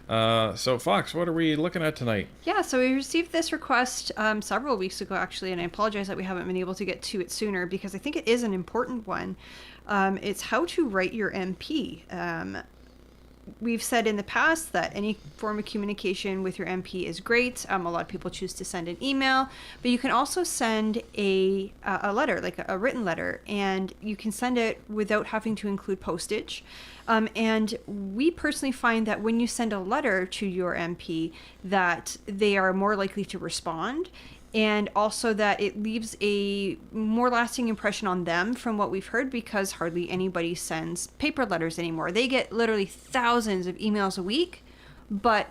So Fox, what are we looking at tonight? Yeah, so we received this request several weeks ago, actually, and I apologize that we haven't been able to get to it sooner because I think it is an important one. It's how to write your MP. We've said in the past that any form of communication with your MP is great. A lot of people choose to send an email, but you can also send a letter, like a written letter, and you can send it without having to include postage. And we personally find that when you send a letter to your MP, that they are more likely to respond, and also that it leaves a more lasting impression on them from what we've heard, because hardly anybody sends paper letters anymore. They get literally thousands of emails a week, but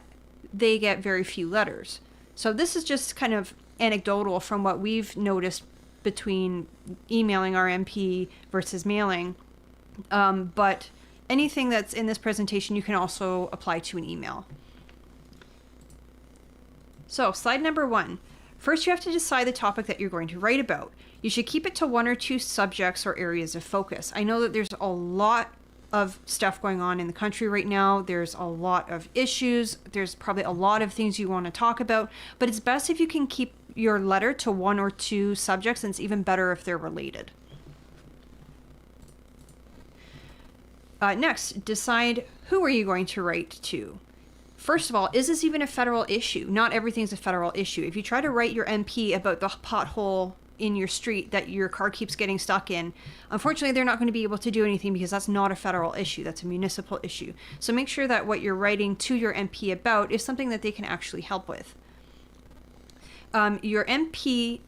they get very few letters. So this is just kind of anecdotal from what we've noticed between emailing our MP versus mailing. But anything that's in this presentation you can also apply to an email. So slide number 1. First, you have to decide the topic that you're going to write about. You should keep it to 1 or 2 subjects or areas of focus. I know that there's a lot of stuff going on in the country right now. There's a lot of issues. There's probably a lot of things you want to talk about, but it's best if you can keep your letter to 1 or 2 subjects, and it's even better if they're related. Next, decide who are you going to write to. First of all, is this even a federal issue? Not everything's a federal issue. If you try to write your MP about the pothole in your street that your car keeps getting stuck in, unfortunately, they're not going to be able to do anything because that's not a federal issue. That's a municipal issue. So make sure that what you're writing to your MP about is something that they can actually help with. Your MP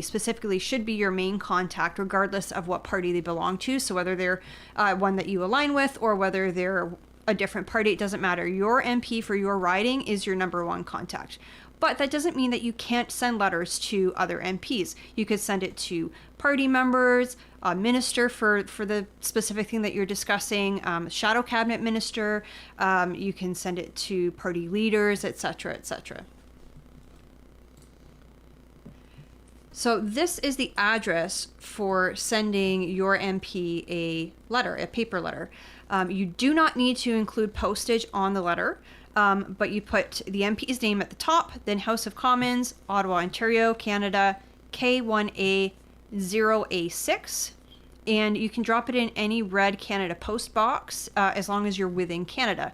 specifically should be your main contact, regardless of what party they belong to. So whether they're one that you align with or whether they're a different party, it doesn't matter. Your MP for your riding is your number 1 contact. But that doesn't mean that you can't send letters to other MPs. You could send it to party members, a minister for the specific thing that you're discussing, shadow cabinet minister. You can send it to party leaders, etc., etc. So this is the address for sending your MP a letter, a paper letter. You do not need to include postage on the letter, but you put the MP's name at the top, then House of Commons, Ottawa, Ontario, Canada, K1A0A6, and you can drop it in any red Canada Post box as long as you're within Canada.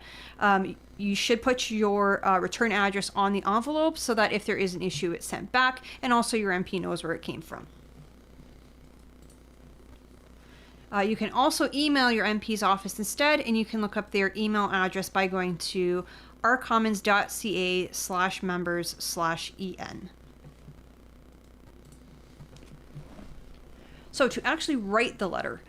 You should put your return address on the envelope so that if there is an issue, it's sent back, and also your MP knows where it came from. You can also email your MP's office instead, and you can look up their email address by going to rcommons.ca/members/en. So to actually write the letter,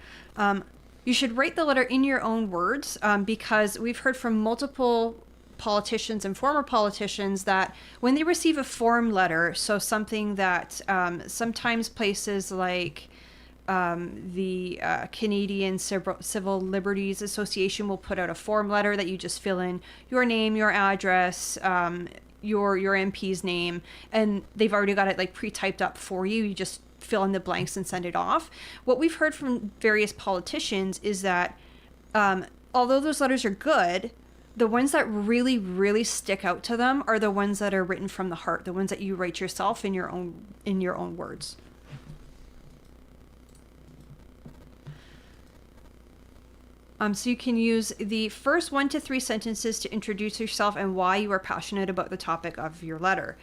you should write the letter in your own words, because we've heard from multiple politicians and former politicians that when they receive a form letter, so something that sometimes places like the Canadian Civil Liberties Association will put out a form letter that you just fill in your name, your address, your MP's name, and they've already got it like pre-typed up for you. You just fill in the blanks and send it off. What we've heard from various politicians is that although those letters are good, the ones that really, really stick out to them are the ones that are written from the heart, the ones that you write yourself in your own words. So you can use the first 1 to 3 sentences to introduce yourself and why you are passionate about the topic of your letter.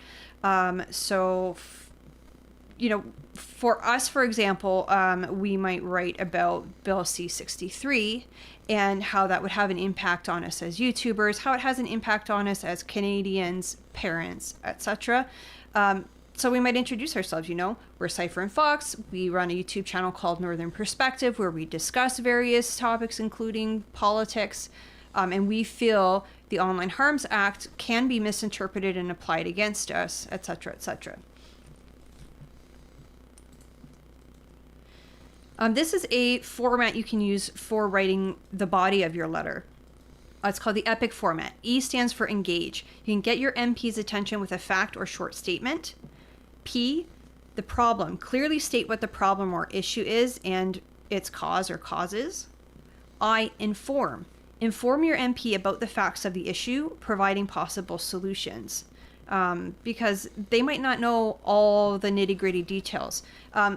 For us, for example, we might write about Bill C-63 and how that would have an impact on us as YouTubers, how it has an impact on us as Canadians, parents, etc. So we might introduce ourselves, we're Cypher and Fox. We run a YouTube channel called Northern Perspective where we discuss various topics, including politics. And we feel the Online Harms Act can be misinterpreted and applied against us, etc., etc. This is a format you can use for writing the body of your letter. It's called the EPIC format. E stands for engage. You can get your MP's attention with a fact or short statement. P, the problem. Clearly state what the problem or issue is and its cause or causes. I, inform. Inform your MP about the facts of the issue, providing possible solutions. Because they might not know all the nitty gritty details.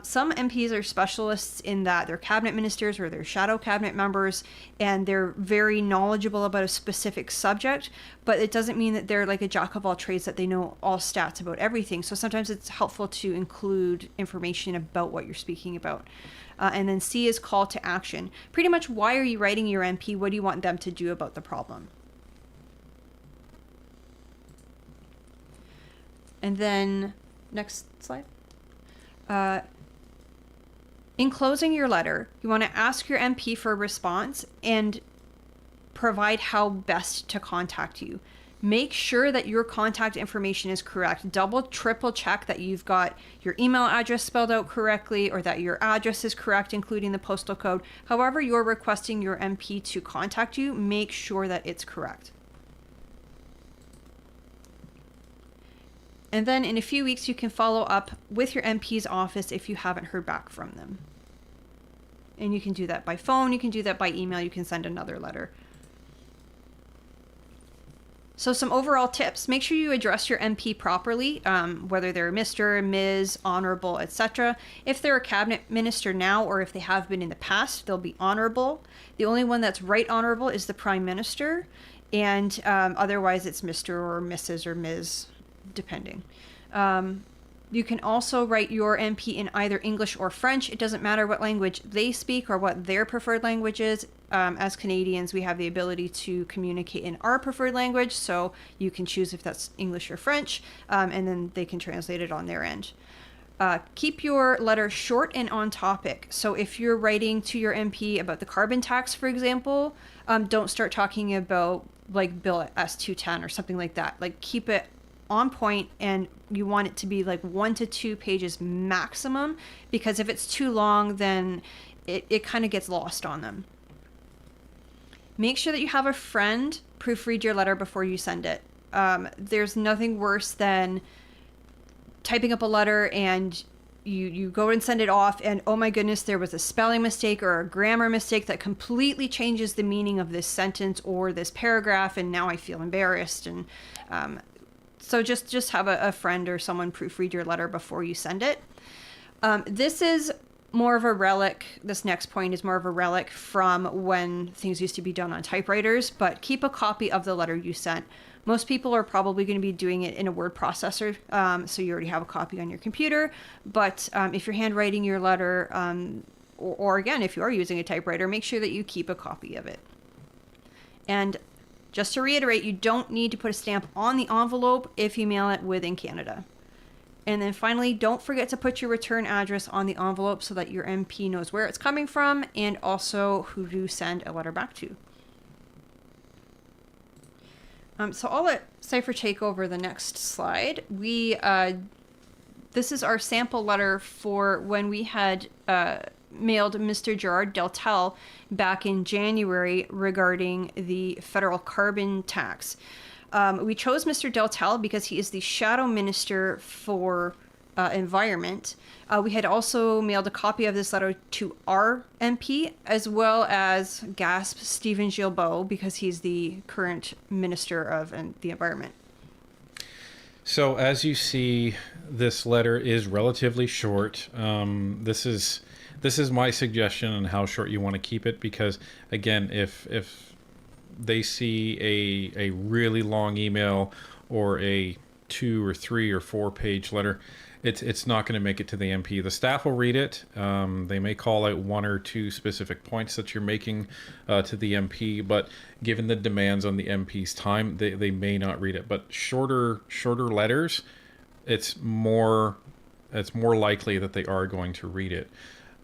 Some MPs are specialists in that they're cabinet ministers or they're shadow cabinet members, and they're very knowledgeable about a specific subject, but it doesn't mean that they're like a jack of all trades, that they know all stats about everything. So sometimes it's helpful to include information about what you're speaking about. And then C is call to action. Pretty much, why are you writing your MP? What do you want them to do about the problem? And then, next slide. In closing your letter, you want to ask your MP for a response and provide how best to contact you. Make sure that your contact information is correct. Double, triple check that you've got your email address spelled out correctly, or that your address is correct, including the postal code. However you're requesting your MP to contact you, make sure that it's correct. And then in a few weeks, you can follow up with your MP's office if you haven't heard back from them. And you can do that by phone, you can do that by email, you can send another letter. So some overall tips: make sure you address your MP properly, whether they're Mr., Ms., Honorable, etc. If they're a cabinet minister now, or if they have been in the past, they'll be Honorable. The only one that's Right Honorable is the Prime Minister, and otherwise it's Mr. or Mrs. or Ms., depending. You can also write your MP in either English or French. It doesn't matter what language they speak or what their preferred language is. As Canadians, we have the ability to communicate in our preferred language, so you can choose if that's English or French, and then they can translate it on their end. Keep your letter short and on topic. So if you're writing to your MP about the carbon tax, for example, don't start talking about like Bill S210 or something like that. Like, keep it on point, and you want it to be like 1 to 2 pages maximum, because if it's too long, then it kind of gets lost on them. Make sure that you have a friend proofread your letter before you send it. There's nothing worse than typing up a letter and you go and send it off, and oh my goodness, there was a spelling mistake or a grammar mistake that completely changes the meaning of this sentence or this paragraph, and now I feel embarrassed. And so just have a friend or someone proofread your letter before you send it. This is more of a relic. This next point is more of a relic from when things used to be done on typewriters, but keep a copy of the letter you sent. Most people are probably going to be doing it in a word processor, so you already have a copy on your computer. But if you're handwriting your letter, or again, if you are using a typewriter, make sure that you keep a copy of it. And just to reiterate, you don't need to put a stamp on the envelope if you mail it within Canada. And then finally, don't forget to put your return address on the envelope so that your MP knows where it's coming from and also who to send a letter back to. So I'll let Cypher take over the next slide. This is our sample letter for when we had mailed Mr. Gerard Deltel back in January regarding the federal carbon tax. We chose Mr. Deltel because he is the shadow minister for environment. We had also mailed a copy of this letter to our MP, as well as GASP Stephen Gilbeau, because he's the current minister of the environment. So as you see, this letter is relatively short. This is my suggestion on how short you want to keep it, because again, if they see a really long email or a 2 or 3 or 4 page letter, it's not going to make it to the MP. The staff will read it. They may call out 1 or 2 specific points that you're making to the MP, but given the demands on the MP's time, they may not read it. But shorter letters, it's more likely that they are going to read it.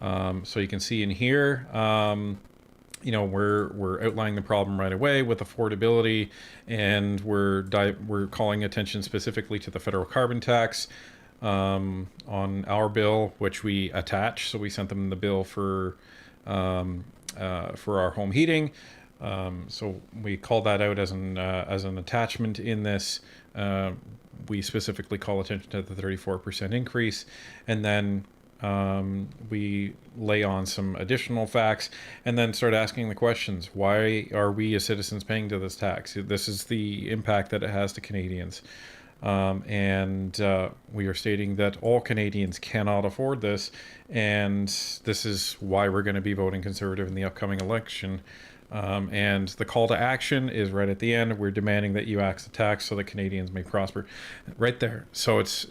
So you can see in here, we're outlining the problem right away with affordability, and we're calling attention specifically to the federal carbon tax on our bill, which we attach. So we sent them the bill for our home heating. So we call that out as an attachment in this. We specifically call attention to the 34% increase, and then We lay on some additional facts and then start asking the questions. Why are we as citizens paying to this tax? This is the impact that it has to Canadians. And we are stating that all Canadians cannot afford this, and this is why we're going to be voting Conservative in the upcoming election. And the call to action is right at the end. We're demanding that you axe the tax so that Canadians may prosper. Right there. So it's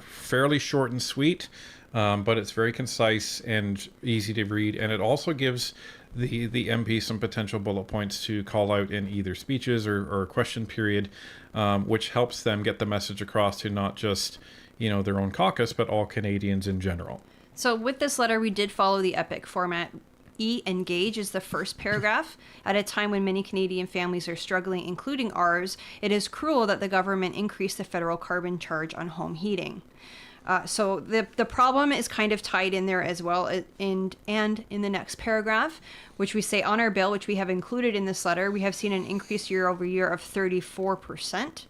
fairly short and sweet, but it's very concise and easy to read. And it also gives the MP some potential bullet points to call out in either speeches or question period, which helps them get the message across to not just, their own caucus, but all Canadians in general. So with this letter, we did follow the EPIC format. Engage is the first paragraph. At a time when many Canadian families are struggling, including ours, it is cruel that the government increased the federal carbon charge on home heating. So the problem is kind of tied in there as well, and in the next paragraph, which we say on our bill, which we have included in this letter, we have seen an increase year over year of 34%.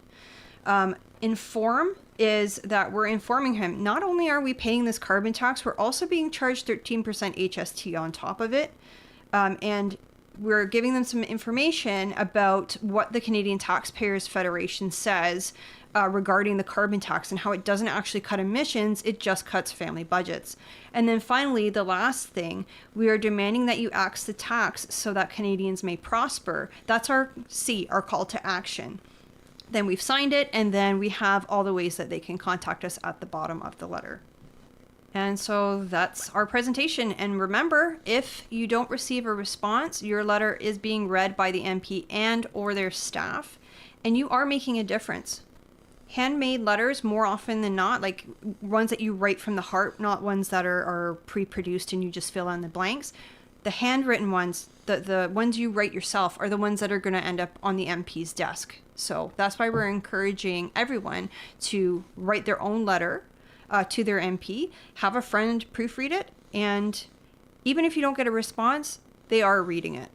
Inform is that we're informing him, not only are we paying this carbon tax, we're also being charged 13% HST on top of it. And we're giving them some information about what the Canadian Taxpayers Federation says regarding the carbon tax and how it doesn't actually cut emissions, it just cuts family budgets. And then finally, the last thing, we are demanding that you axe the tax so that Canadians may prosper. That's our C, our call to action. Then we've signed it, and then we have all the ways that they can contact us at the bottom of the letter. And so that's our presentation. And remember, if you don't receive a response, your letter is being read by the MP and or their staff, and you are making a difference. Handmade letters, more often than not, like ones that you write from the heart, not ones that are pre-produced and you just fill in the blanks. The handwritten ones, the ones you write yourself, are the ones that are going to end up on the MP's desk. So that's why we're encouraging everyone to write their own letter to their MP, have a friend proofread it, and even if you don't get a response, they are reading it.